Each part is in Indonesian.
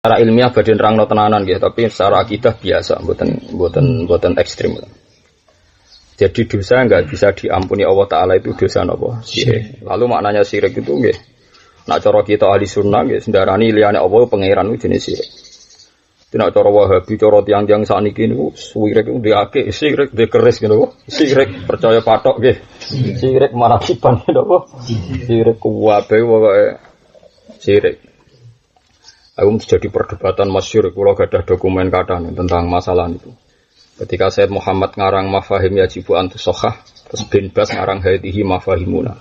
Secara ilmiah badhe nerangno tenanan nggih, tapi secara akidah biasa, mboten ekstrim. Jadi dosa enggak bisa diampuni Allah Ta'ala itu dosa apa? Syirik. Lalu maknanya syirik itu nggih. Nak cara kita ahli sunnah nggih sendarani liyane Allah pangeran itu jenis syirik. Nek cara Wahabi, cara tiang-tiang sakniki niku syirik itu diake, syirik dikeris ngono. Syirik percaya patok nggih. Syirik marakiban napa? Syirik kuwabe pokoke syirik. Aku jadi perdebatan masyhur, kula gadah dokumen kathah tentang masalah itu. Ketika Sayyid Muhammad ngarang Mafahim Yajibu Antus Sokhah, terus Bin Bas ngarang Hadihi Mafahimuna.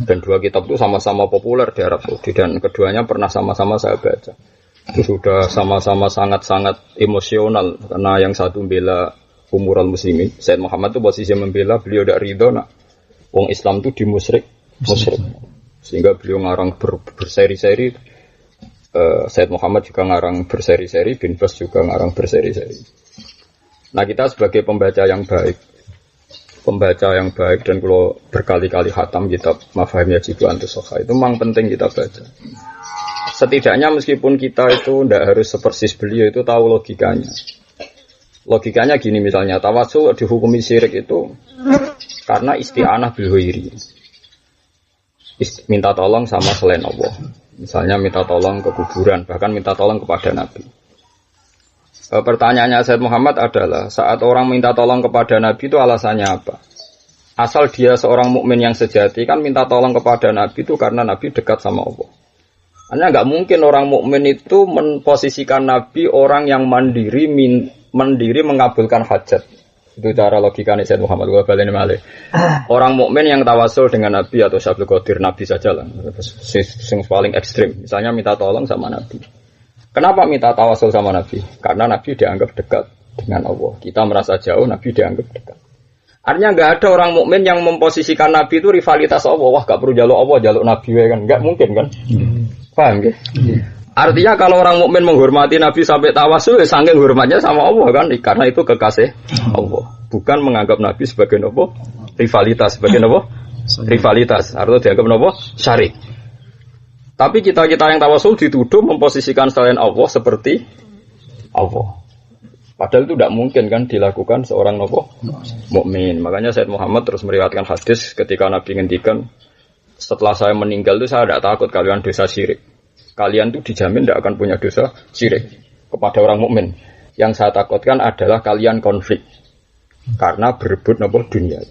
Dan dua kitab itu sama-sama populer di Arab Saudi dan keduanya pernah sama-sama saya baca. Itu sudah sama-sama sangat-sangat emosional karena yang satu membela umural muslimin. Sayyid Muhammad itu posisi membela, beliau tidak ridho nak wong Islam itu dimusyrik. Sehingga beliau ngarang berseri-seri. Sayyid Muhammad juga ngarang berseri-seri, Bin Bas juga ngarang berseri-seri. Nah kita sebagai pembaca yang baik dan kalau berkali-kali khatam kitab Mafahim Yajibu Antus Sokhah itu memang penting kita baca. Setidaknya meskipun kita itu tidak harus sepersis beliau itu tahu logikanya. Logikanya gini misalnya, tawasul dihukumi syirik itu karena isti'anah bil ghairi. Minta tolong sama selain Allah. Misalnya minta tolong ke kuburan, bahkan minta tolong kepada Nabi. Pertanyaannya Sayyid Muhammad adalah, saat orang minta tolong kepada Nabi itu alasannya apa? Asal dia seorang mukmin yang sejati kan minta tolong kepada Nabi itu karena Nabi dekat sama Allah. Hanya nggak mungkin orang mukmin itu memposisikan Nabi orang yang mandiri mengabulkan hajat. Itu cara logikanya Sayyid Muhammad wa baleni malih. Orang mukmin yang tawasul dengan Nabi atau Syabdul Qadir Nabi saja lah. Yang paling ekstrim. Misalnya minta tolong sama Nabi. Kenapa minta tawasul sama Nabi? Karena Nabi dianggap dekat dengan Allah. Kita merasa jauh, Nabi dianggap dekat. Artinya nggak ada orang mukmin yang memposisikan Nabi itu rivalitas Allah. Wah, nggak perlu jaluk Allah, jaluk Nabi kan? Nggak mungkin kan? Paham ya? Artinya kalau orang mukmin menghormati Nabi sampai tawasul, ya saking hormatnya sama Allah kan, karena itu kekasih Allah. Bukan menganggap Nabi sebagai apa? Rivalitas, sebagai apa? Rivalitas, artinya dianggap apa? Syarik. Tapi kita yang tawasul dituduh memposisikan selain Allah seperti Allah. Padahal itu tidak mungkin kan dilakukan seorang mukmin. Makanya Sayyid Muhammad terus meriwayatkan hadis ketika Nabi ngendikan, setelah saya meninggal itu saya tidak takut kalian dosa syirik. Kalian tuh dijamin tidak akan punya dosa syirik kepada orang mukmin. Yang saya takutkan adalah kalian konflik karena berebut dunia.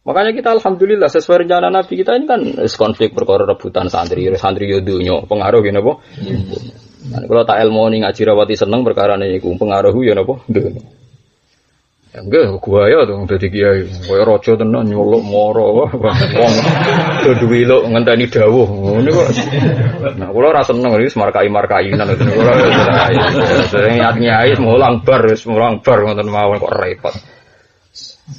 Makanya kita alhamdulillah sesuai rencana Nabi kita ini kan konflik perkara rebutan santri yodunyo pengaruh gini apa? Nah, kalau tak ilmu nih ngaji rawati seneng perkara nih pengaruh ya napa? Enggak, gua ya tuh dadi kiai. Kaya raja tenan nyolok moro wong duwe lho ngenteni dawuh. Ngono kok. Nah, kula ora seneng iki markai-markainan ngoten kula. Sering nyai mulang bar ngoten mawon kok repot.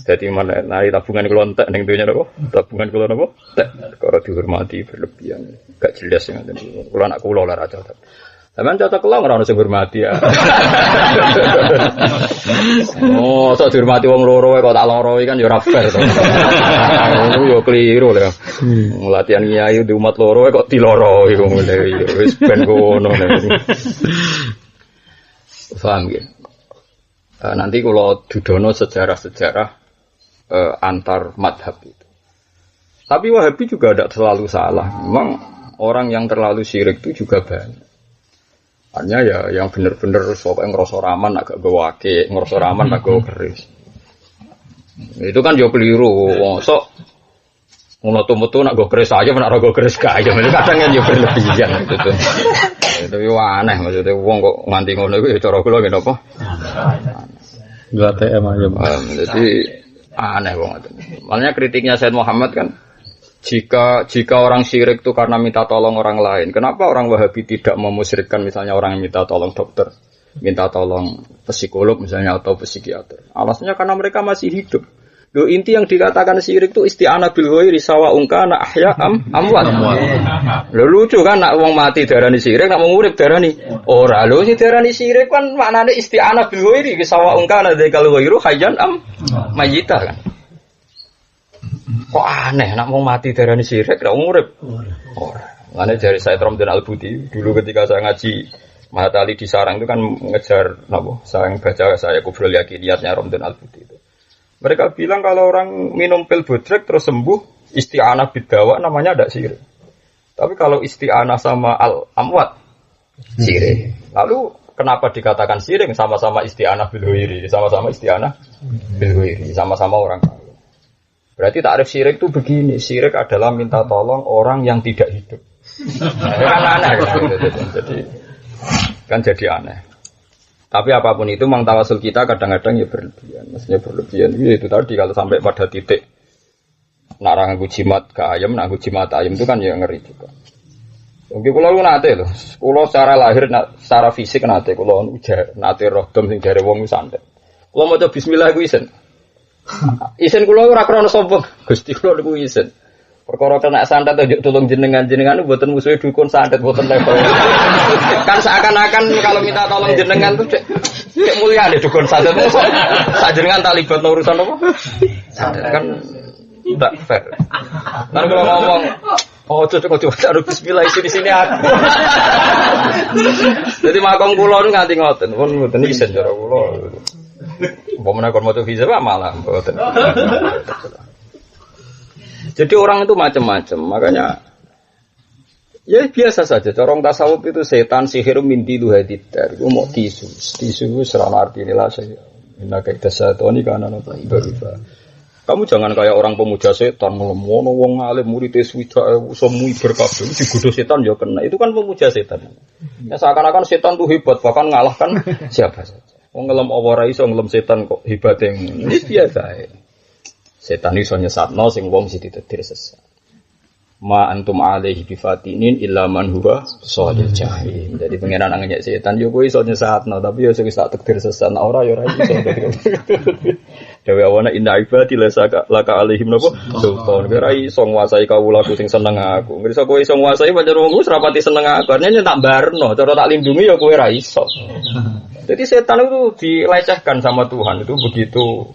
Dadi mana nari tabungan kula entek ning donya napa? Tabungan kula napa? Entek. Kok dihormati berlebihan. Gak jelas ngoten. Kula anak kula ora raja. Sampeyan cocok lah ora ono sing hormati ya. Oh, sok dihormati wong loro kok tak loro kan ya ora fair to. Ngono yo keliru lho. Latihan kiai di umat loro kok diloro iku mulai wis ben ngono. Paham ya? Nanti kalau dudono sejarah-sejarah antar madhab itu. Tapi Wahabi juga tidak selalu salah. Memang orang yang terlalu syirik itu juga banyak. Hanya ya yang benar-benar pokoknya ngerasa raman agak gawake, ngerasa raman agak gawa keris. Itu kan jauh keliru. Sok metu nak gawa keris aja, nak gawa keris aja. Kadang kan jauh berlebihan gitu. Itu aneh maksudnya wong kok nganti ngono iku ya cara kula ngene apa? Enggak TM aja. Jadi aneh wong itu. Makanya kritiknya Sayyid Muhammad kan jika orang syirik itu karena minta tolong orang lain, kenapa orang Wahabi tidak memusyrikkan misalnya orang yang minta tolong dokter, minta tolong psikolog misalnya atau psikiater? Alasannya karena mereka masih hidup. Loh, inti yang dikatakan syirik itu isti'anah bil ghairi sawa'un kana ahya amwat. Lho lucu kan nak wong mati darani syirik, nak wong urip darani ora. Lho sing darani syirik kan maknane isti'anah bil ghairi sawa'un kana dzakal ghairu hayyan mayyita kan. Kok aneh nak wong mati darani syirik, nak wong urip ora. Ngene jari Said Ramdan Al-Buti dulu ketika saya ngaji Mahat Ali di sarang itu kan mengejar sarang baca saya kubrul yakiniyatnya Romdan Al-Budi itu. Mereka bilang kalau orang minum pil bodrek terus sembuh, isti'anah bidawa namanya ada syirik. Tapi kalau isti'anah sama al-amwat syirik. Lalu kenapa dikatakan syirik? Sama-sama isti'anah bil huiri, sama-sama isti'anah bil huiri, sama-sama orang kaya. Berarti takrif syirik itu begini, syirik adalah minta tolong orang yang tidak hidup. Kan aneh kan jadi aneh. Tapi apapun itu mang tawasul kita kadang-kadang ya berlebihan. Maksudnya berlebihan itu tadi kalau sampai pada titik nak nganggo jimat ke ayam, nganggo jimat ayam itu kan ya ngeri juga. Oke, kalau nate loh, kalau secara lahir, secara fisik nate, kalau nate roh dom sing jare wong santet. Kalau mau coba Bismillah gue isen kalau ora krono sombong, Gusti kalau gue isen. Perkara kena santet aja tolong jenengan buatan musuhnya dukun santet buatan level. Kan seakan-akan kalau minta tolong jenengan tuh cek mulia deh dukun santet. Sak jenengan tak libat urusan apa? Santet kan tidak fair. Nanti kalau ngomong, coba taruh Bismillah isi di sini aku. Jadi makom kulo nu nganti ngoten, pun ngoten isen cara kulo. Umpamane kon moto visa malah mboten. Jadi orang itu macam-macam, makanya ya biasa saja. Corong tasawuf itu setan sihir minti itu hadidar. Itu mau tisu serana arti inilah saya. Inna kaidah satoni kana napa beriba. Kamu jangan kayak orang pemuja setan ngelemono wong alim murid swida semui berkabeh digodho setan ya kena. Itu kan pemuja setan. Ya seakan-akan setan itu hebat bahkan ngalahkan siapa saja. Wong ngelem apa ra iso ngelem setan kok hebate ngono. Ini biasa ae. Setan iso nyesatno sing wong sing ditetir sesat. Ma antum alaihi bifatinin illa man huwa shalil jahim. Jadi pangeran anggere setan yo kowe iso nyesatno tapi yo sing tak tekdir sesat ora yo ora iso. Dewe awana inna ibadi laka alaihim napa sultan. Ora iso nguasai kawulaku sing seneng aku. Ngerasa kowe iso nguasai pancen wong wis rapati seneng aku. Artinya tak barno, cara tak lindungi yo kowe ora iso. Jadi setan itu dilecehkan sama Tuhan itu begitu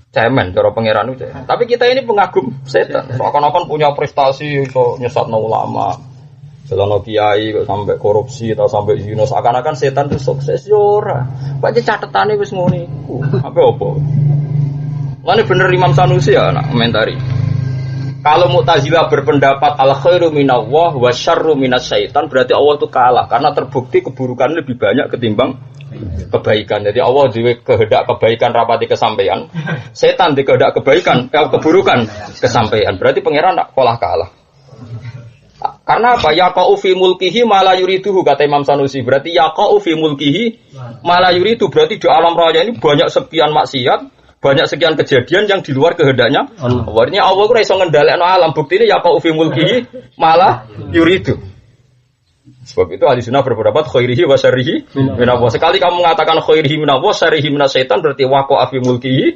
cemen cara pangeran itu. Tapi kita ini pengagum setan. Seakan-akan punya prestasi iso nyesatno ulama. Selono kiai kok sampai korupsi atau sampai zina, seakan-akan setan itu sukses yo ora. Pancen catetane wis ngono iku. Apa opo? Mana bener Imam Sanusi ya nak komentari. Kalau Mu'tazilah berpendapat al khairu minallah wa syarru minasyaitan, berarti Allah itu kalah karena terbukti keburukan lebih banyak ketimbang kebaikan. Jadi Allah dhewe kehendak kebaikan rapati kesampaian. Setan di kehendak kebaikan, keburukan kesampaian. Berarti pangeran tak kalah. Karena apa? Yaqa'u fi mulkihi ma la yuriduhu kata Imam Sanusi. Berarti yaqa'u fi mulkihi ma la yuridu, berarti di alam raya ini banyak sekian maksiat, banyak sekian kejadian yang di luar kehendaknya Allah. Artinya Allah ora iso ngendhalekno alam. Buktine yaqa'u fi mulkihi ma la yuridu. Sebab itu ahli sunnah berpendapat khairihi wa syarrihi minallah. Sekali kamu mengatakan khairihi minallah, syarrihi minasyaitan, berarti waqa'a fi mulkihi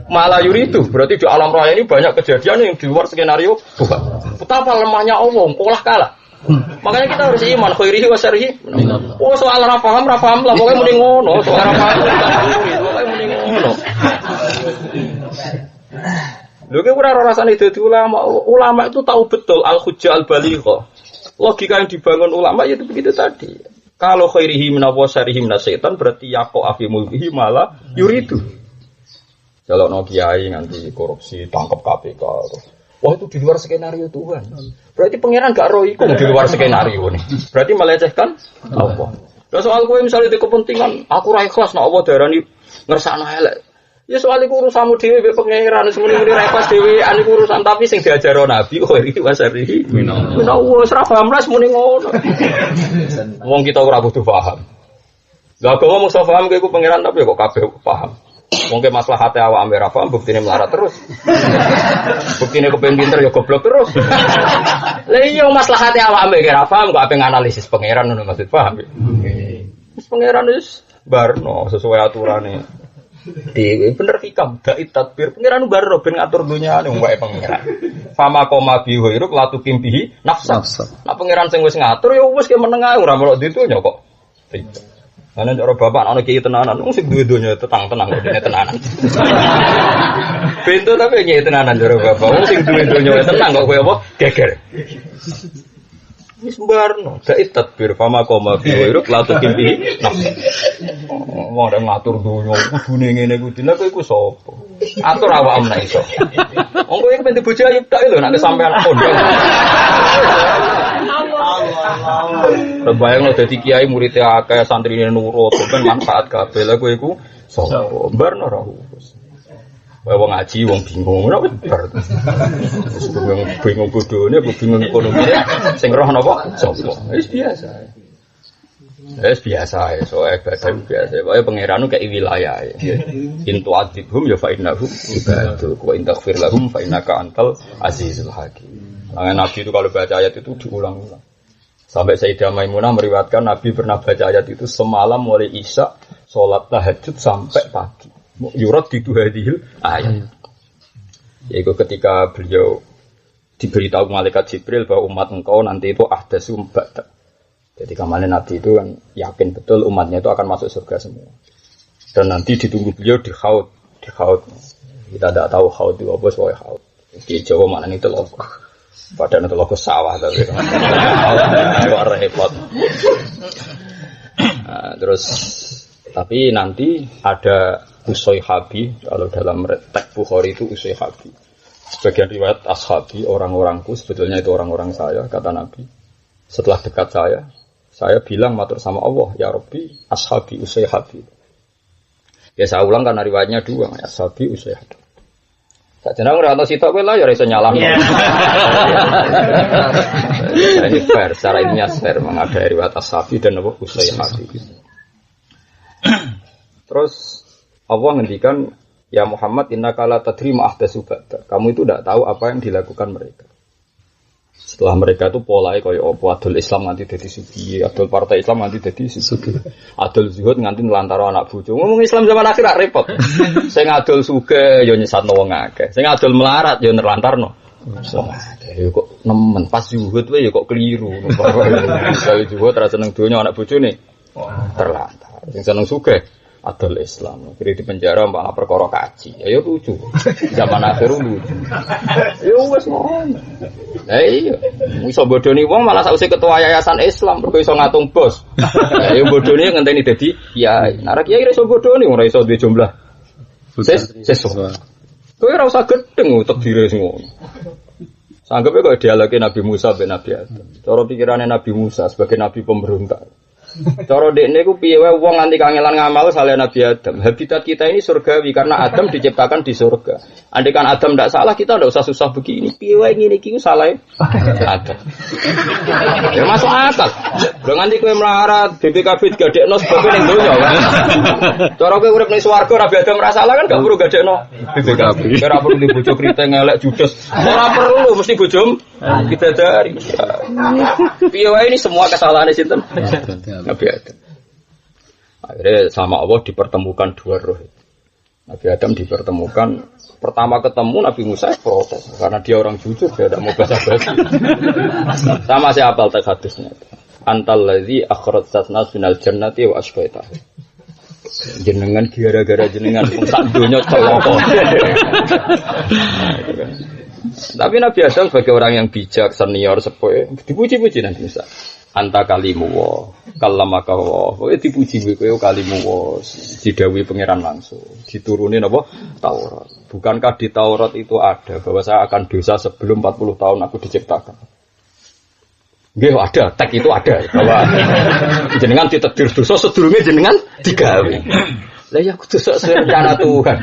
ma la yuridu. Berarti di alam raya ini banyak kejadian yang di luar skenario Tuhan. Betapa lemahnya Allah, kalah. Makanya kita harus iman khairihi wa syarrihi. Oh soal ra paham lah, pokoknya mending ngono, soal ra paham pokoknya mending ngono. Lho ki ora rasane dadi ulama. Ulama itu tahu betul al-hujjah al-balighah. Logika yang dibangun ulama itu begitu tadi. Kalau khairihi minallah syarrihi minasyaitan, berarti yaqa'a fi mulkihi malah yuridu. Kalau no kiai nanti korupsi tangkap KPK. Wah itu di luar skenario Tuhan. Berarti pangeran gak roh iku di luar skenario nih. Berarti melecehkan Allah. Lah soal kowe misalnya di kepentingan aku ra ikhlas nek Allah darani ngersakno elek. Ya soal iku urusanmu dhewe mbek pangeran semene-mene ra ikhlas dhewean iku urusan, tapi sing diajaro Nabi kok iki wasari. Menawa wis ra paham ras muni ngono. Wong kita ora butuh paham. Lah kok ngomong so paham iku pangeran tapi kok kabeh paham. Mungkin maslahate awak ambek ra paham buktine melarat terus. Buktine kepen pinter ya goblok terus. Lah iya maslahate awak ambek ra paham kok ape nganalisis pangeran ngono maksud paham. Wis pangeran wis barno sesuai aturane. Dewe bener hikam dai tadbir pangeran barno ben ngatur dunyane wong wae pangeran. Fama koma bi hoiruk latu kimbihi nafsa. Nah pangeran sing wis ngatur ya wis ke meneng ae ora melok ditunya kok. Ana cara bapak ana kiai tenanan wong sing duwe donya tenang-tenang kok dene tenanan. Pintu tapi kiai tenanan cara bapak wong sing duwe donya tenang kok kowe apa geger. Wis mbarno, dai tadbir fama koma fi wiruk la tukimpi. Wong ora ngatur donya, kudune ngene kuwi. Lha kowe iku sapa? Atur awakmu nek iso. Wong kowe iki penting bojo ayu tok lho nek sampean pondok. Bayang lo dadi kiai murid akeh santrine nurut, ben manfaat kabeh. Lha kowe iku sapa? Mbarno ora wis. Wong ngaji, wong bingung, ora bar. Bingung bodhone, bingung ekonomine, sing roh napa? Sapa? Wis biasa. Wis biasa, so ibadah biasa. Pokoke pangeran kaya wilayah. In tu'adzibhum ya fa innahum ibaduk wa in taghfir lahum fa innaka antal azizul hakim. Nabi itu kalau baca ayat itu diulang-ulang. Sampai Sayyidah Maimunah meriwayatkan Nabi pernah baca ayat itu semalam mulai Isya, salat tahajud sampai pagi. Yurat gitu hadil ayat. Yaitu ketika beliau diberitahu malaikat Jibril bahwa umat engkau nanti itu ahdasu ba'da. Jadi kemarin Nabi itu kan yakin betul umatnya itu akan masuk surga semua. Dan nanti ditunggu beliau di Haud. Kita tidak tahu Haud itu apa soal Haud. Di Jawa mana itu loh. Padahal itu loh sawah tapi. Repot. Terus tapi nanti ada Usayhabi, kalau dalam teks Bukhari itu Usayhabi. Sebagian riwayat ashabi, orang-orangku, sebetulnya itu orang-orang saya, kata Nabi. Setelah dekat saya bilang matur sama Allah, ya Rabbi, ashabi Usayhabi. Ya saya ulang karena riwayatnya dua, ashabi Usayhabi. Tak jeneng ora ana sitok kowe lah ya iso nyalahno. Ini fair, secara ilmiah fair, mengada riwayat ashabi dan apa Usayhabi. Terus Allah ngendikan, ya Muhammad innaka la tadri ma ahdatsu ba'da. Kamu itu tidak tahu apa yang dilakukan mereka. Setelah mereka itu polanya kaya apa adol Islam nganti dadi sugi, adol partai Islam nganti dadi sugi. Adol zuhud nganti nelantara anak bojo. Ngomong Islam zaman akhir rak repot. Sing adol sugih ya nyesatno wong akeh. Sing adol melarat ya nelantarno. Ya kok nemen pas zuhud wae ya kok keliru. Misalnya zuhud ra seneng donya anak bojone terlantar. Sing seneng sugih adol Islam, kira di penjara malah perkara kaji, ya lucu, zaman akhir lucu, ya wes ngono, iya, iso bodoni wong malah sausé ketua yayasan Islam, perkara iso ngatung bos, ya bodoni ngenteni dadi kiai, narak kiai iso bodoni, ora iso duwe jumlah, sesuk, kowe ora usah gedeng utek dire ngono, sanggepe kok dialoge Nabi Musa ben Nabi Adam, cara pikirane Nabi Musa sebagai Nabi pemberontak. Cara dekne ku piye wae wong nganti kangelan ngamal saleh Nabi Adam. Habitat kita ini surgawi karena Adam diciptakan di surga. Andaikan Adam tidak salah kita tidak usah susah begini. Piye wae ngene iki ku salah Adam. Ya masuk akal. Lho nganti kowe melarat BPKB digadekno sebab ning donya kan. Cara kowe urip ning swarga Nabi Adam ora salah kan gak perlu gadekno BPKB. Ora perlu di bojo kriteng elek judes. Ora perlu mesti bojom kita dari. Piye wae ini semua kesalahan sinten? Nabi Adam. Akhirnya sama Allah dipertemukan dua roh. Nabi Adam dipertemukan. Pertama ketemu Nabi Musa protes karena dia orang jujur, dia tidak mau basa-basi. Sama saya hafal teks hadisnya. Antal ladzi akhrajtana minal jannati wa asqaita. Jenengan gara-gara jenengan sak donya celaka. Tapi Nabi Adam sebagai orang yang bijak, senior, sepuh, dipuji-puji Nabi Musa. Anta kalimu wa kallamaka wa. Kowe dipuji kowe kalimu wa, didhawuhi pangeran langsung. Diturunin apa? Taurat. Bukankah di Taurat itu ada bahwa saya akan dosa sebelum 40 tahun aku diciptakan? Nggih ada, teks itu ada bahwa jenengan ditedir dosa sedurunge jenengan digawe. Lah ya kudu sesuai rencana Tuhan.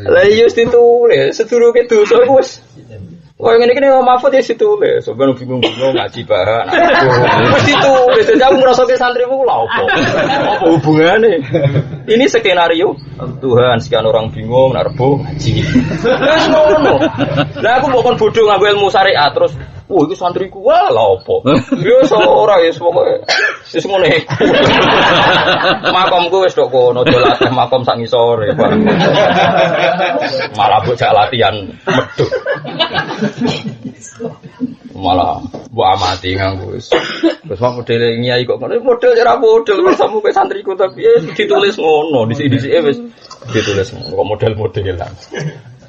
Lah iya ditulis sedurunge dosa wis. Oh ngene iki nek Mahfud ya ditulis. Sampeyan bingung-bingung ngaji bahan. Wis ditulis. Jadi aku ngrasake santrimu lha opo? Apa hubungane? Ini skenario Tuhan sekian orang bingung nek rebo ngaji. Wis ngono. Lah aku mbok bodoh nganggo ilmu syariat terus iku santriku wah lha opo? Ya ora ya pokoke wis ngono iku. Makomku wis tok kono dolatih makom sak ngisore. Malah bocah latihan medhut. Malah mbok amati nganggo wis. Wis modele nyai kok ngono model ora model sampe kowe santriku tapi ditulis ngono dhisik-dhisike wis ditulis kok model-modelan.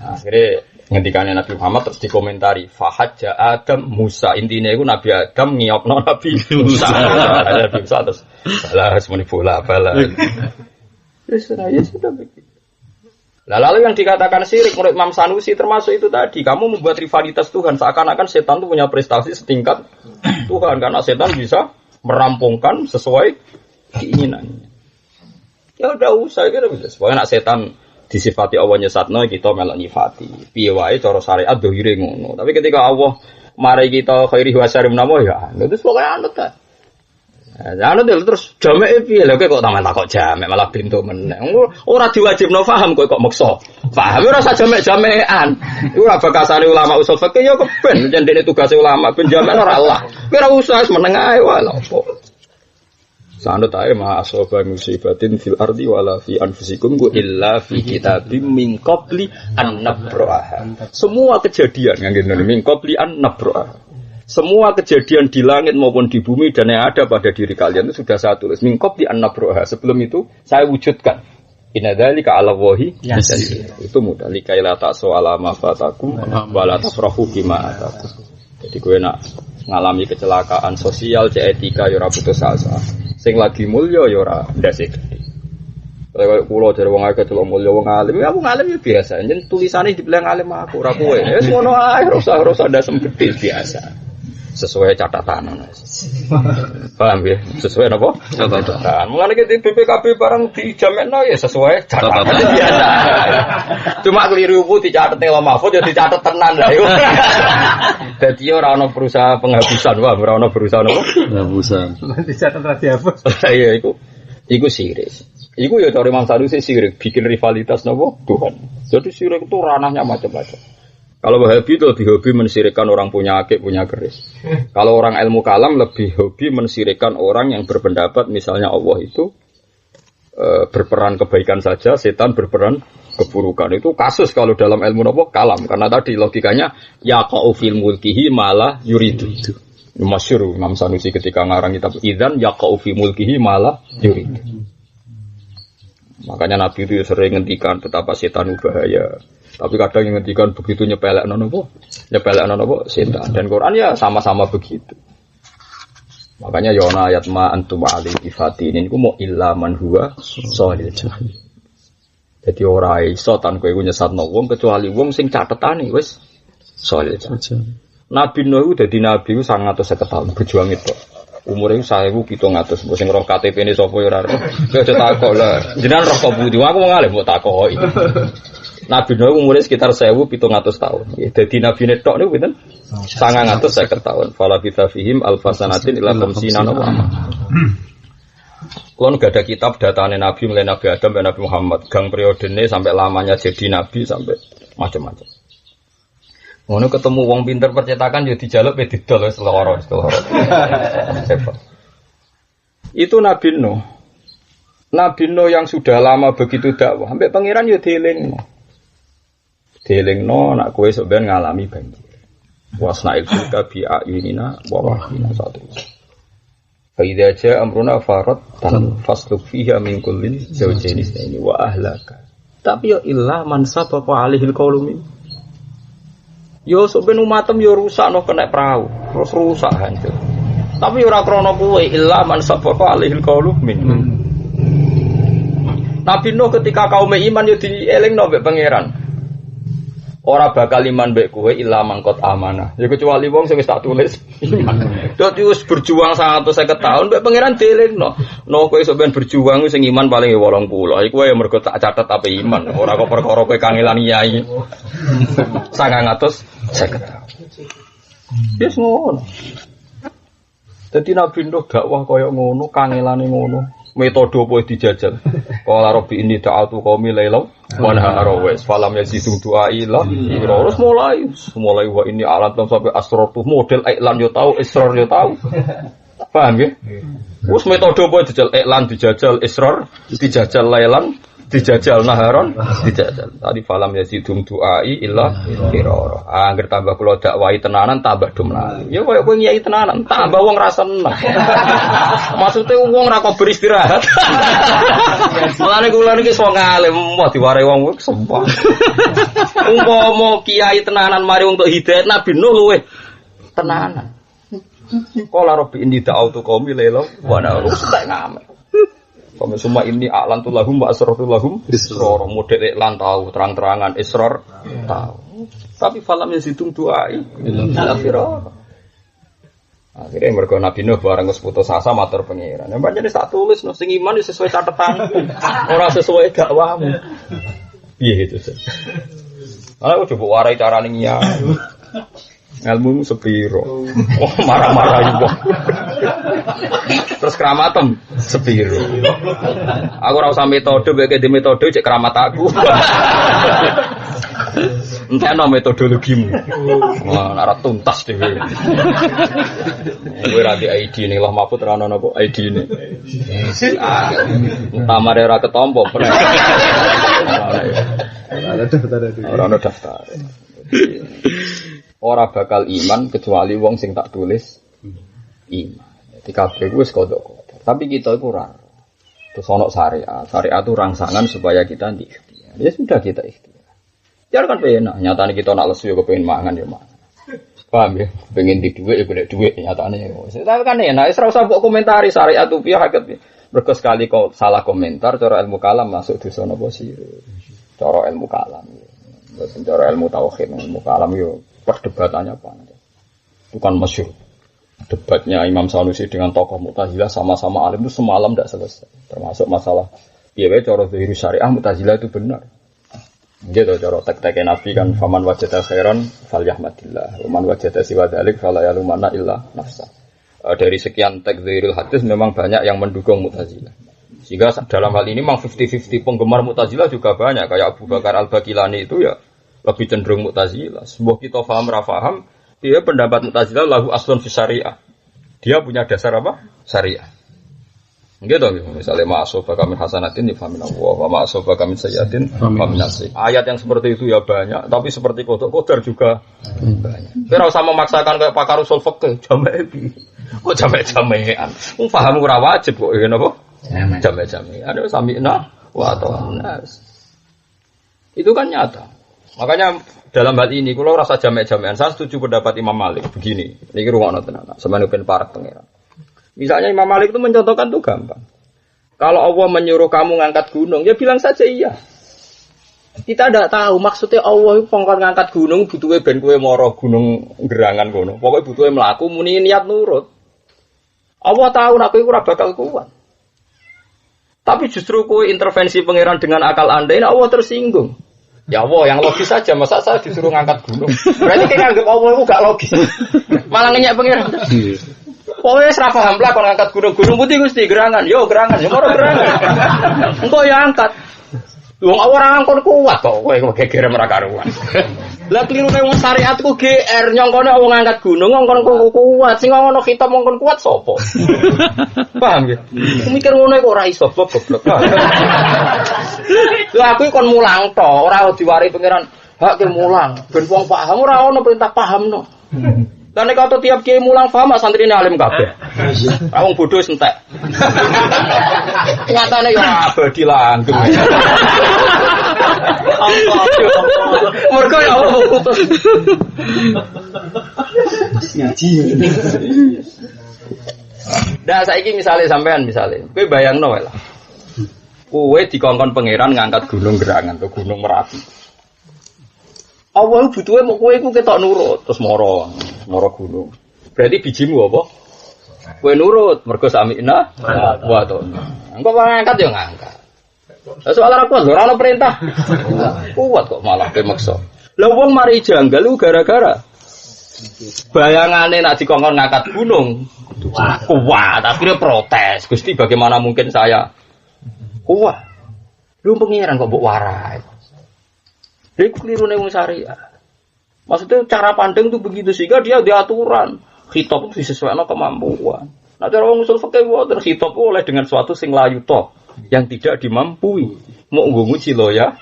Akhirnya Ngendikane Nabi Muhammad terus dikomentari fahajja Adam Musa, intine iku Nabi Adam ngiyokno Nabi Musa. Nabi Musa terus salah semuanya bola bala. Ya sudah begitu. Lalu yang dikatakan syirik menurut Imam Sanusi termasuk itu tadi, kamu membuat rivalitas Tuhan seakan-akan setan itu punya prestasi setingkat Tuhan karena setan bisa merampungkan sesuai keinginannya. Ya udah usah gitu bisa. Pokoknya nak setan disifati Allah nyesatno kita melok nyifati. Piye wae cara syariat dohire ngono. Tapi ketika Allah mari kita khairi wa syarri menawa ya terus pokoke anut ta. Ya anut terus jamek piye lho kok taman takok jamek malah pintu meneh. Ora diwajibno paham kok maksa. Paham ora usah jamek-jamekan. Iku ora bakasane ulama usul fikih ya keben jendene tugase ulama ben jamek ora Allah. Ora usah meneng ae wae lho. Sanut ae ma asoba musibatin fil ardi wala fi anfusikum illa fi kitabim min qabli an nabraha. Semua kejadian ngene min qabli an nabraha. Semua kejadian di langit maupun di bumi dan yang ada pada diri kalian itu sudah saya tulis min qabli an nabraha. Sebelum itu saya wujudkan. Inna dzalika 'ala Allahi yasir. Itu mudah likaila ta'su ala ma fatakum wala tafrahu bima atakum. Jadi kowe nak ngalami kecelakaan sosial, etika ya ora putus asa. Sing lagi mulya ya ora ndase gedhe. Kayak kula jare wong akeh delok mulya wong alim, ya wong alim ya biasa. Yen tulisane dibilang alim aku ora kowe. Wis ngono ae ora usah ndasem gedhe biasa. Sesuai catatan. Paham ya? Sesuai apa? Catatan. Mulane iki BPKB barang dijamekno ya sesuai catatan biasa. Cuma keliru ku dicatet nang Mahfud ya dicatet tenan lha iku. Dadi ora ana berusaha penghapusan, wah ora ana berusaha apa? Penghapusan. Dicatet ra dihapus. Iya iku sirik. Iku ya cara Imam Sanusi sirik, bikin rivalitas napa? Tuhan. Jadi sirik itu ranahnya macam-macam. Kalau Wahabi itu lebih hobi mensirikkan orang punya akik, punya keris. Kalau orang ilmu kalam lebih hobi mensirikkan orang yang berpendapat misalnya Allah itu berperan kebaikan saja, setan berperan keburukan. Itu kasus kalau dalam ilmu nopo kalam. Karena tadi logikanya yaqa'u fil mulkihi malah yuridu. Masyhur Imam Sanusi ketika ngarang kitab Idzan yaqa'u fi mulkihi malah yuridu. Makanya Nabi itu sering ngendikan betapa setan bahaya. Tapi kadang yang ngendikan begitu nyepelekno napa? Nyepelekno napa? Setan. Dan Quran ya sama-sama begitu. Makanya Yona ayat ma antum alaihi fatin niku mau illa man huwa shalil jahil. Jadi ora iso tan kowe nyesatno wong kecuali wong sing catetane wis shalil jahil. Nabi Nuh dadi nabi 950 tahun berjuang itu. Umure 1700 sing roh KTP-ne sapa ya ora. Kowe aja takok lah. Jenengan roh kabudi aku mau ngalih mbok takoki. Nabi Nuh umurnya sekitar 1700 tahun. Jadi Nabi Netok niku pinten? 950 tahun. Fala bitafihim alfasanatin ila khamsina wa. Kulo gak ada kitab datane Nabi mulai Nabi Adam dan Nabi Muhammad. Gang periodene sampai lamanya jadi Nabi sampai macam-macam. Ngono ketemu wong pinter percetakan yo dijaluk pe didol wis loro. Itu Nabi Nuh. Nabi Nuh yang sudah lama begitu dakwah, sampai pangeran yo dielingno. Delengno nak kowe sok ben ngalami banjir. Wasna'il fulka bi ayunina wa wahyina satu. Fa idza jaa amruna farat tan fasluk fiha min kullin zawjayn itsnaini wa ahlaka. Tapi yo illa man sabaqa alaihil qaulum. Yo sok ben umatem yo rusakno kena perahu, terus rusak hancur. Tapi ora krana kowe illa man sabaqa alaihil qaulum min. Nabi Nuh ketika kaum iman yo dielingno mbek pangeran. Ora bakal iman mbek kowe illa mangkot amanah. Ya kecuali wong sing wis tak tulis iman. Dadi wis berjuang 150 tahun mbek pangeran delingno. No kowe sampean berjuang sing iman paling 80. Iku wae mergo tak catet ape iman. Ora kok perkara kowe kangelan yai. 950 tahun. Wis ngono. Dadi Nabi Nuh dakwah kaya ngono, kangelane ngono. Metode apa dijajal? Qala rabbi inni ta'atu qaumi lailaw wa nahara wa falam yazidum du'ai la terus mulai wa inni alam sampai asrartu model iklan yo tahu israr yo tahu. Paham ya? Wis metode apa dijajal iklan dijajal israr dijajal lailan dijajal naharon dijajal. Tadi falam yazidum du'ai illa firara. Angger tambah kula dakwahi tenanan tambah dom lali. Ya koyo kowe nyai tenanan tambah wong ra seneng. Maksude wong ra kok beristirahat. Mulane kula niki wong alim, mau diwarai wong sempah. Umpama kiai tenanan mari untuk hidayat Nabi Nuh luweh tenanan. Kala Rabbi inni da'autu qaumi laila wa nahar tak ngamek. Kami semua ini a'lan tulahum wa asrartu lahum israr model iklan tahu terang-terangan israr tahu. Tapi falam yazidum du'ai illa firara. Akhirnya mergo Nabi Nuh bareng wis putus asa matur pangeran. Nek pancen tak tulis no sing iman sesuai catetan. Ora sesuai dakwahmu. Piye itu sih? Aku coba warai carane nyai. Ilmu sepiro. Oh, marah-marah ibu. Terus keramatem sepiro. Aku ora usah metode, beke di metode cek keramat aku. Enteno metodologimu. Wah, ora tuntas dhewe. Kowe ra di ID ning Lah Mahfud ra ono napa ID ne. Tamare ora ketompo. Ora ono daftar. Ora bakal iman kecuali wong sing tak tulis iman. Jadi kabeh ku wis kodok-kodok. Tapi kita iku ora. Terus ono syariat. Syariat itu rangsangan supaya kita ikhtiar. Ya sudah kita ikhtiar. Biar kan enak. Nyatane kita nak lesu ya kepengin mangan ya mangan. Paham ya? Pengen di dhuwit ya golek dhuwit nyatane. Tapi kan enak. Wis ora usah mbok komentari syariat itu piye hakikat. Mergo sekali kok salah komentar cara ilmu kalam masuk dosa napa sire. Cara ilmu kalam. Mboten cara ilmu tauhid, ilmu kalam yo perdebatannya panjang. Bukan masyhur. Debatnya Imam Sanusi dengan tokoh Mu'tazilah sama-sama alim itu semalam tidak selesai. Termasuk masalah piye cara zahir syariah Mu'tazilah itu benar. Gitu cara tek-teke Nabi kan faman wajada khairan falyahmadillah, wa man wajada siwa dzalik fala yalumanna illa nafsa. Dari sekian tek zahirul hadis memang banyak yang mendukung Mu'tazilah. Sehingga dalam hal ini memang 50-50 penggemar Mu'tazilah juga banyak. Kayak Abu Bakar Al-Baqilani itu ya lebih cenderung Mu'tazilah. Sebuah kita faham rafaham, dia pendapat Mu'tazilah lahu aslun fi syariah. Dia punya dasar apa? Syariah. Gitu misalnya ma'asobaka min hasanatin ya famin Allah, wa ma'asobaka min sayyatin famin nasib. Ayat yang seperti itu ya banyak, tapi seperti kodok-kodar juga banyak. Kira usah memaksakan kayak pakar usul fikih, jama'i. Kok jama'i-jama'ian. Paham ora wajib kok ngene apa? Jama'i. Ada sami'na wa ata'na. Itu kan nyata. Makanya dalam hal ini kalau rasa jamek-jamekan saya setuju pendapat Imam Malik begini. Niki rungokno tenan. Sampeyan ben parek pangeran. Misalnya Imam Malik itu mencontohkan tuh gampang. Kalau Allah menyuruh kamu ngangkat gunung, ya bilang saja iya. Kita tidak tahu maksudnya Allah itu pongkon ngangkat gunung butuhe ben kowe mara gunung gerangan kono. Pokoke butuhe mlaku muni niat nurut. Allah tahu nek kowe ora bakal kuat. Tapi justru kowe intervensi pangeran dengan akal Anda ini Allah tersinggung. Ya Allah, yang logis saja, masa saya disuruh ngangkat gunung. Berarti kayak nganggep Allah itu gak logis. Malah ngenyak pengiran. Pokoknya serah paham lah kalau ngangkat gunung-gunung putih Gusti, gerangan. Yo gerangan, ya mau gerangan. Engkau ya angkat. Wong orang angkon kuat kok, kowe geger mereka karuan. Lah keliru nek wong syariat ku GR nyongkone wong ngangkat gunung ngongkon kuat, sing ngono kita mongkon kuat sapa? Paham ya? Mikir ngono kok ora iso goblok. Lah aku kon mulang to, ora diwari pangeran hak ke mulang. Ben wong paham ora ono perintah pahamno. Lah nek kata tiap kiai mulang paham santrine alim kabeh. Wong bodoh entek. Nyatane ya abadi langgeng. Mergo ya Allah putus. Ngaji. Dah saiki misale sampean kowe bayangno wae lah. Kowe dikongkon pangeran ngangkat gunung gerangan atau gunung Merapi. Allah butuhe mau kowe iku ketok nurut terus moro gunung. Berarti bijimu apa? Kowe nurut mergo sami'na wa ta'na. Engko ngangkat ya ngangkat. Soal ora kuat, ora ana perintah. Kuat kok malah pemaksa. Lah wong mari janggal gara-gara bayangane nek dikongkon ngangkat gunung. Kuat, akhirnya protes. Gusti bagaimana mungkin saya kuat? Lu pengiran kok mbok warai. Iku klirune wong syariah. Maksudnya cara pandang itu begitu sehingga dia diaturan. Khitab itu disesuaikan kemampuan. Nah cara wong usul fikih wae khitab oleh dengan suatu sing layu to yang tidak dimampui. mau nguji lo ya.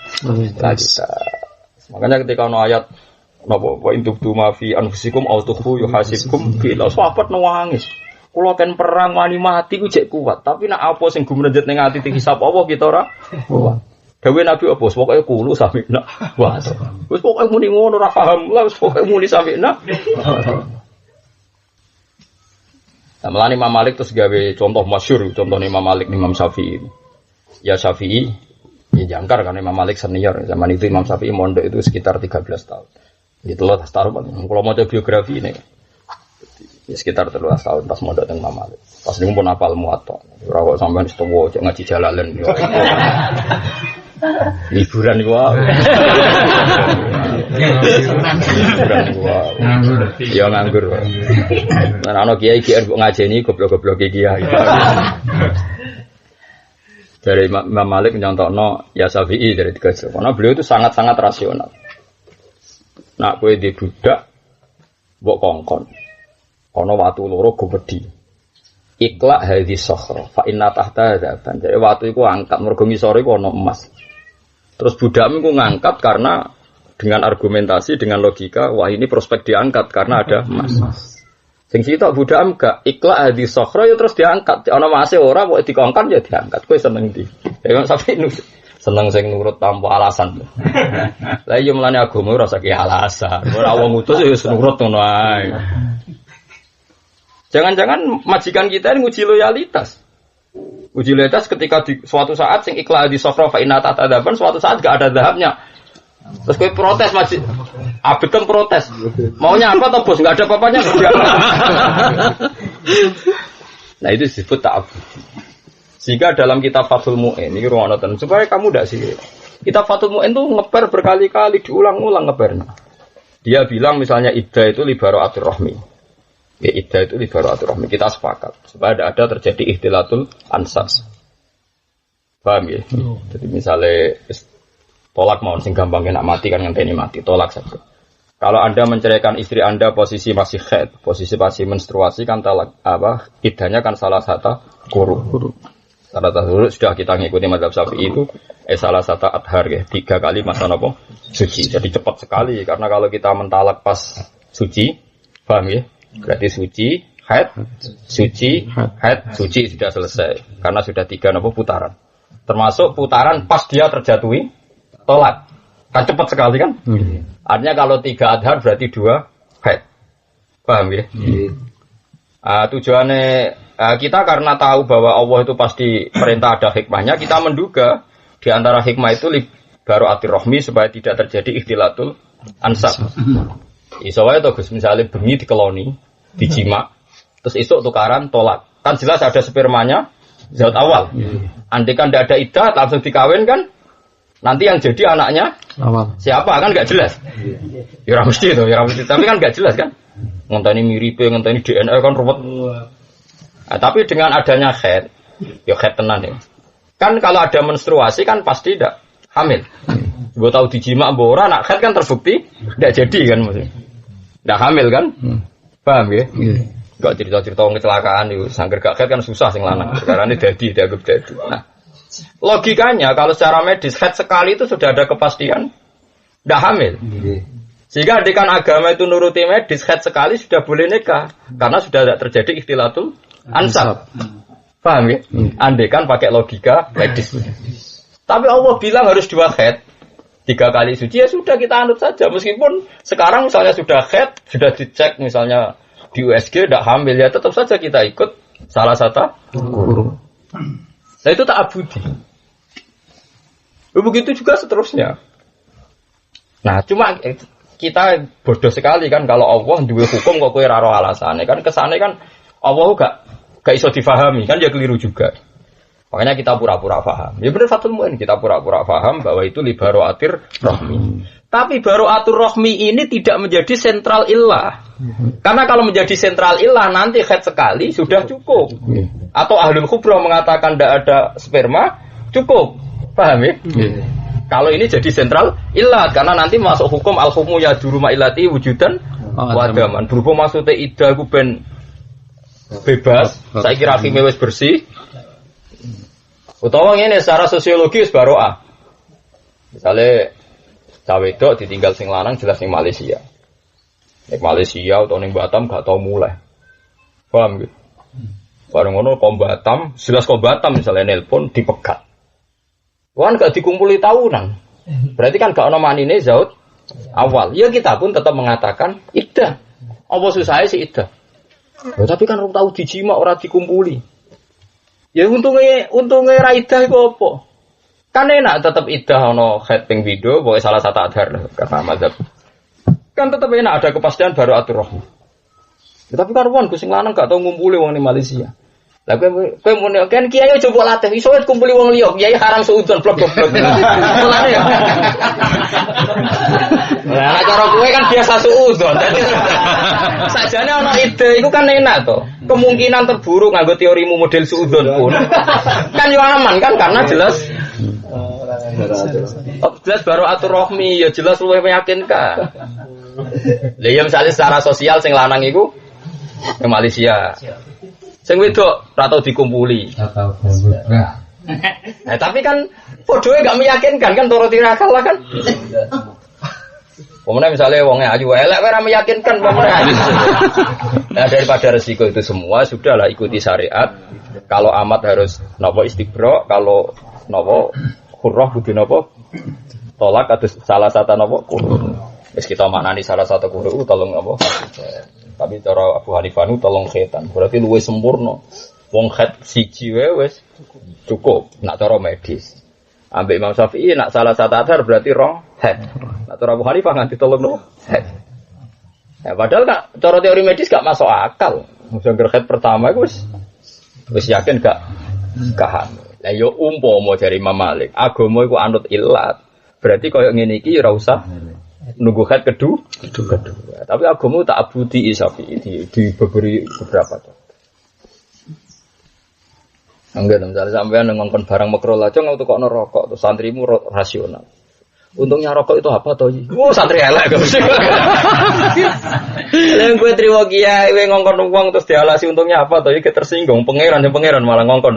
Makanya ketika ono ayat napa wa intubu ma fi anfusikum aw tukhfu yuhasibkum bil sahabat nangis. Kula kan perang wani mati ku jek kuat, tapi nek apa sing gumrejet ning ati hisab Allah kita ora kuat. Dewe Nabi apa pokoke kulo sampe nak. Wah. Wis pokoke muni ngono ora paham. Lah wis pokoke muni sampe nak. Malah Imam Malik terus gawe contoh masyhur, contohnya Imam Malik Imam Syafi'i. Ya Syafi'i, ya jangkar karena Imam Malik senior. Zaman itu Imam Syafi'i mondok itu sekitar 13 tahun. Gitu loh, taruh kalau mau biografi ini. Ya sekitar 13 tahun pas mondok dengan Imam Malik. Pas ini pun apal Muwatta. Ora kok sampean setuwo ngaji Jalalain. Liburan gua. Liburan gua. Ya nganggur. Lan ana kiai-kiai mbok ngajeni goblok-goblok kiai. Dari Imam Malik nyontokno ya Syafi'i dari tiga jam. Karena beliau itu sangat-sangat rasional. Nak kowe di budak mbok kongkon. Ana watu loro gomedi. Iklak hadis sakhra fa inna tahta dzaban. Jadi watu iku angkat mergo ngisore iku ana emas. Terus budakmu iku ngangkat karena dengan argumentasi dengan logika wah ini prospek diangkat karena ada emas. Sing sitok budakmu gak iklak hadis sakhra ya terus diangkat. Ana emase ora kok dikongkon ya diangkat. Kowe seneng ndi? Ya sampe seneng sing nurut tanpa alasan. Lah iya mlane agama ora usah ki alasan. Ora wong utus ya nurut ngono ae. Jangan-jangan majikan kita ini uji loyalitas. Uji loyalitas ketika di suatu saat sing ikhlas di sofra fa inna ta'adaban suatu saat gak ada zahabnya. Terus kowe protes majid. Abetem protes. Maunya apa toh bos? Enggak ada apa-apanya. Nah itu disebut ta'abudi. Sehingga dalam kitab Fathul Mu'in ini ruang nonton supaya kamu tidak sih. Kitab Fathul Mu'in tuh ngeper berkali-kali diulang-ulang ngepernya. Dia bilang misalnya iddah itu li bara'atir rahmi. Ya iddah itu li bara'atir rahmi. Kita sepakat supaya tidak ada terjadi ikhtilatul ansab. Paham ya? Jadi misalnya tolak mau sing gampangnya nak mati kan ngenteni mati, tolak saja. Kalau Anda menceraikan istri Anda posisi masih haid, posisi masih menstruasi kan talak apa? Iddahnya kan salah satu quru. Salah satu sudah kita ngikuti mazhab Syafi'i itu salah satu adhar ya, 3 kali masa nopo suci. Jadi cepat sekali karena kalau kita mentalak pas suci, paham ya? Berarti suci, haid, suci, haid, suci sudah selesai karena sudah 3 nopo putaran. Termasuk putaran pas dia terjatuhi tolak. Kan cepat sekali kan? Artinya kalau 3 adhar berarti 2 haid. Paham ya? Tujuannya kita karena tahu bahwa Allah itu pasti perintah ada hikmahnya, kita menduga di antara hikmah itu baru atir rohmi supaya tidak terjadi ikhtilatul ansab. Isowai itu Gus misalnya bengi dikeloni, dijima, terus esok tukaran tolak. Kan jelas ada spermanya zat awal. Andai kan tidak ada iddah langsung dikawin kan, nanti yang jadi anaknya awal. Siapa kan nggak jelas. Ya ora mesti itu, ya ora mesti. Tapi kan nggak jelas kan. Ngenteni mirip, ngenteni DNA kan ruwet. Nah, tapi dengan adanya haid, ya haid tenan ya. Kan kalau ada menstruasi kan pasti tidak hamil. Gue tahu dijima mbok ora nak haid kan terbukti tidak jadi kan maksudnya. Tidak hamil kan? Paham ya? Enggak cerita-cerita kecelakaan itu sangger gak haid kan susah sing lanang. Sekarang ini dianggap jadi. Nah, logikanya kalau secara medis haid sekali itu sudah ada kepastian tidak hamil. Sehingga andikan agama itu nuruti medis haid sekali sudah boleh nikah karena sudah tidak terjadi ikhtilatul ansab. Paham ya? Andikan pakai logika medis. Tapi Allah bilang harus 2 haid 3 kali suci ya sudah kita anut saja meskipun sekarang misalnya sudah haid sudah dicek misalnya di USG tidak hamil ya tetap saja kita ikut salah satu guru. Nah itu ta'abudi. Begitu juga seterusnya. Nah cuma kita bodoh sekali kan kalau Allah duwe hukum kok kowe ora ro alasane kan kesane kan Allah gak iso difahami kan ya keliru juga. Makanya kita pura-pura paham. Ya benar Fathul Mu'in kita pura-pura paham bahwa itu li bara'atir rahmi. Tapi bara'atur rahmi ini tidak menjadi sentral illah. Karena kalau menjadi sentral illah nanti haid sekali sudah cukup. Atau ahlul khubra mengatakan tidak ada sperma cukup. Paham ya? Kalau ini jadi sentral illah karena nanti masuk hukum al-hukmu ya duruma ilati wujudan wadaman. Berhubung maksudnya iddah ku ben bebas, saya kira hakime wis bersih. Utawa ngene secara sosiologis baroah. Misalnya cawe wedok ditinggal sing lanang jelas ning Malaysia. Ning Malaysia atau ning Batam gak tau mulai. Paham gitu? Bareng ngono Batam, jelas Batam misalnya nelpon dipegat. Wan gak dikumpuli tahunan. Berarti kan gak ono manine zaud awal. Ya kita pun tetap mengatakan iddah. Apa susahnya sih iddah? Ya, tapi kan orang tahu dijima orang dikumpuli. Ya untungnya ra iddah iku apa? Kan enak tetap iddah ono head ping video boy salah satu adhar karena mazhab. Kan tetap enak ada kepastian baru atur rahmi. Ya, tapi karuan ku sing lanang gak tau ngumpuli wong ning Malaysia. Lah kowe mun kan kiai coba latih iso kumpuli wong liya, kiai haram suudzon blok-blok. Mulane ya. Lah cara kowe kan biasa suudzon. Dadi sajane ana ide iku kan enak to. Kemungkinan terburuk nganggo teorimu model suudzon pun kan yo aman kan karena jelas jelas baru atur rahmi ya jelas luwih meyakinkan. Lah ya misalnya secara sosial sing lanang iku ning Malaysia. Sing wedok ora tau dikumpuli. Nah, tapi kan podoe gak meyakinkan kan toro tirakal lah kan. Pemene misalnya wongnya ayu elek ora meyakinkan pemene. Nah, daripada resiko itu semua sudahlah ikuti syariat. Kalau amat harus napa istibra, kalau napa hurrah kudu napa tolak atau salah satu napa kudu. Wis kita maknani salah satu kudu tolong napa. Tapi cara Abu Hanifah nu tolong khitan. Berarti luwih sempurna. Wong khat siji wae wis cukup. Nak cara medis. Ambek Imam Syafi'i nak salah satu adhar berarti rong head. Nak cara Abu Hanifah nganti tolong no head. Ya padahal kan cara teori medis gak masuk akal. Wong head pertama iku wis yakin gak hamil. Lah yo umpama dari Imam Malik, agama iku anut ilat. Berarti koyo ngene iki ora usah nunggu head kedua. Tapi agama tak abudi Syafi'i diberi beberapa contoh. Enggak, misalnya sampean ngongkon barang makruh lah, cong untuk kok rokok, tuh santrimu rasional. Untungnya rokok itu apa toh? Santri elek gak mesti. Lain gue terima kiai, gue ngongkon uang terus dialasi untungnya apa toh? Iki tersinggung, pangeran malah ngongkon.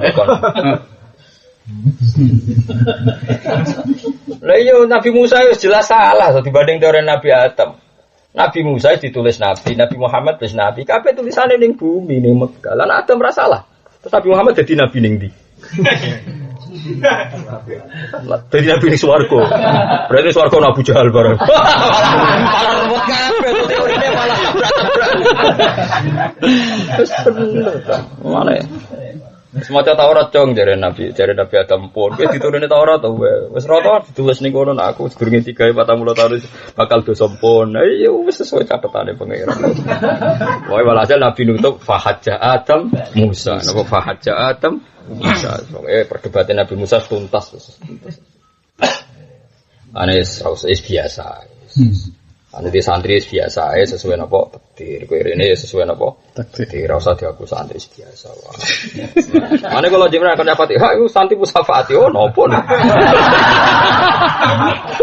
Lah iya Nabi Musa itu jelas salah so, dibanding teori Nabi Adam. Nabi Musa ditulis Nabi Muhammad tulis Nabi. Kabeh tulisannya ning bumi ning Mekah. Lan Adam ora salah. Terus Nabi Muhammad jadi Nabi ning ndi? Jadi Nabi ning swarga. Berarti swarga Abu Jahal bareng. Malah ruwet kabeh teorine malah berat-berat. Terus bener ta. Mana semua Taurat cong jare Nabi Adam pun. Wis diturune Taurat to wis rata ditulis ning kono aku sedurunge 3 40 tahun bakal dosa pun. Ya wis sesuai catetane pangeran. Wae walhasil Nabi nutup fahajja Adam Musa. Napa fahajja Adam Musa. Perdebatan Nabi Musa tuntas. Anes biasa. Ane di santri biasa sesuai napa takdir. Kowe rene sesuai napa takdir. Ora usah diaku santri biasa wae. Mane kalau jenengan akan dapat hak iku santri musafaati napa.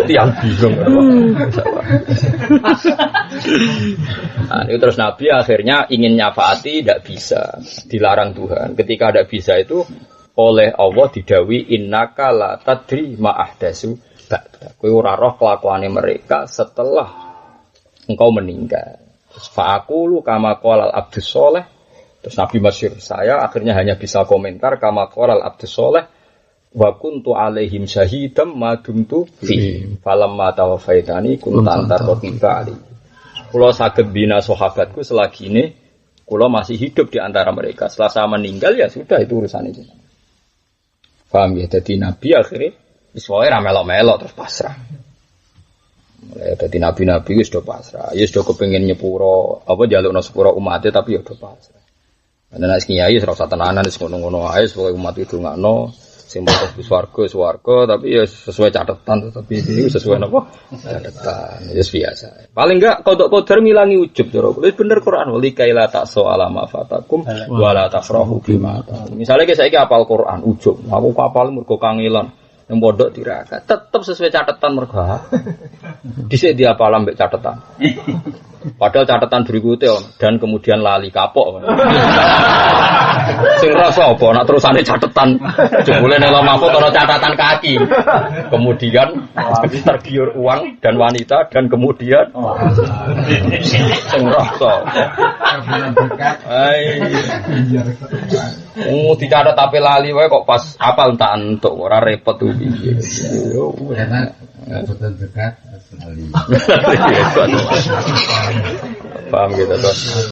Tiang bingung. Itu terus Nabi akhirnya ingin nyafaati tidak bisa, dilarang Tuhan. Ketika tidak bisa itu oleh Allah didawi innaka la tadri ma ahdasu ba'da. Kowe ora roh kelakuane mereka setelah engkau meninggal. Fa'aqulu kama qala al-abdus sholih. Terus Nabi masyhur saya akhirnya hanya bisa komentar kama qala al-abdus sholih wa kuntu alaihim syahidam ma dumtu fi. Falamma tawaffaitani kunta antar raqiba ali. Kula saged bina sahabatku selagi ini kula masih hidup di antara mereka. Setelah saya meninggal ya sudah itu urusan itu. Paham ya? Jadi Nabi akhirnya wis wae ra melok-melok terus pasrah. Mulai dari nabi-nabi wis do pasrah. Ya sudah kepengin nyepuro apa njalukno sepuro umate tapi ya do pasrah. Ana nek kiai ora usah tenanan wis ngono-ngono ae supaya umat itu ngakno sing mlebu swarga tapi ya sesuai catatan tapi ini sesuai napa? Catatan. Ya biasa. Paling enggak qadar ngilangi ujub cara. Wis bener Quran wali kaila takso alama fatakum wala tafrahu bima. Misalnya ki saiki hafal Quran ujub, aku hafal mergo kangelan. Yang bodoh tirakat tetap sesuai catatan mergo. Dhisik dia apa lambek catatan. Padahal catatan berikutnya dan kemudian lali kapok. Sing rasa apa? Nak terusane catatan. Jebule nek Mahfud ana catatan kaki. Kemudian tergiur uang dan wanita dan kemudian sing rasa. Dicatat tapi lali wae kok pas apal tak entuk ora repot tuh piye. Karena betul dekat sekali. Paham gitu, Tuan.